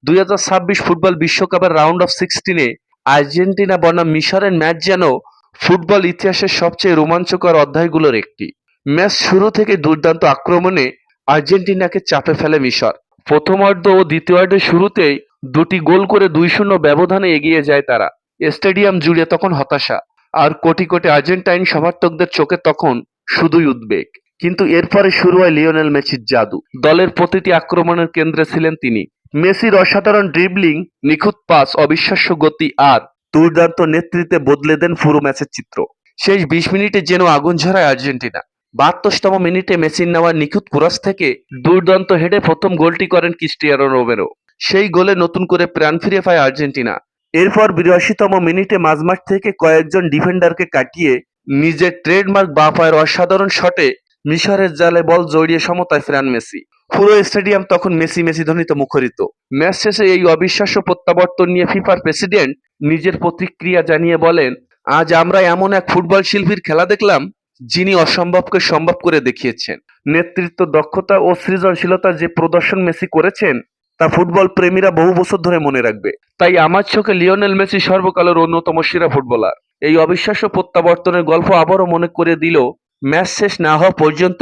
2026 football বিশ্বকাপের round of 16-এ Argentina বনাম মিশরের ম্যাচ যেন ফুটবল ইতিহাসের সবচেয়ে রোমাঞ্চকর অধ্যায়গুলোর একটি। ম্যাচ শুরু থেকে দুর্দান্ত আক্রমণে আর্জেন্টিনাকে চাপে ফেলে মিশর। প্রথমার্ধ ও দ্বিতীয়ার্ধের শুরুতেই দুটি গোল করে 2-0 ব্যবধানে এগিয়ে যায় তারা। স্টেডিয়াম জুড়ে তখন হতাশা, আর কোটি কোটি আর্জেন্টাইন সমর্থকদের চোখে তখন শুধুই উদ্বেগ। কিন্তু এরপরে শুরু হয় লিওনেল মেসির জাদু। দলের প্রতিটি আক্রমণের কেন্দ্রে ছিলেন তিনি। মেসির অসাধারণ ড্রিবলিং, নিখুঁত পাস, অবিশ্বাস্য গতি আর দুর্দান্ত নেতৃত্বে বদলে দেন পুরো ম্যাচের চিত্র। শেষ 20 মিনিটে যেন আগুন ঝরায় আর্জেন্টিনা। 72তম মিনিটে মেসির নেওয়া নিখুঁত ক্রস থেকে দুর্দান্ত হেডে প্রথম গোলটি করেন ক্রিস্টিয়ানো রোমেরো। সেই গোলে নতুন করে প্রাণ ফিরে পায় আর্জেন্টিনা। এরপর 82তম মিনিটে মাঝমাঠ থেকে কয়েকজন ডিফেন্ডারকে কাটিয়ে নিজের ট্রেডমার্ক বাঁ পায়ের অসাধারণ শটে মিশরের জালে বল জড়িয়ে সমতায় ফেরান মেসি। পুরো স্টেডিয়াম তখন মেসি মেসি ধ্বনিতে মুখরিত। ম্যাচ শেষে এই অবিশ্বাস্য প্রত্যাবর্তন নিয়ে ফিফার প্রেসিডেন্ট নিজের প্রতিক্রিয়া জানিয়ে বলেন, আজ আমরা এমন এক ফুটবল শিল্পীর খেলা দেখলাম যিনি অসম্ভবকে সম্ভব করে দেখিয়েছেন। নেতৃত্ব, দক্ষতা ও সৃজনশীলতার যে প্রদর্শন মেসি করেছেন তা ফুটবল প্রেমীরা বহু বছর ধরে মনে রাখবে। তাই আমার চোখে লিওনেল মেসি সর্বকালের অন্যতম সেরা ফুটবলার। এই অবিশ্বাস্য প্রত্যাবর্তনের গল্প আবারও মনে করে দিল, ম্যাচ শেষ না হওয়া পর্যন্ত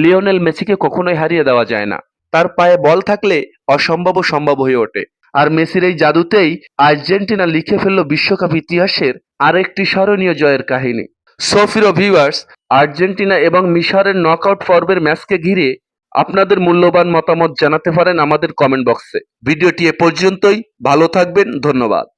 লিওনেল মেসিকে কখনোই হারিয়ে দেওয়া যায় না। তার পায়ে বল থাকলে অসম্ভবও সম্ভব হয়ে ওঠে। আর মেসির এই জাদুতেই আর্জেন্টিনা লিখে ফেলল বিশ্বকাপ ইতিহাসের আরেকটি স্মরণীয় জয়ের কাহিনী। সো প্রিয় ভিউয়ার্স, আর্জেন্টিনা এবং মিশরের নকআউট পর্বের ম্যাচকে ঘিরে আপনাদের মূল্যবান মতামত জানাতে পারেন আমাদের কমেন্ট বক্সে। ভিডিওটি এ পর্যন্তই। ভালো থাকবেন। ধন্যবাদ।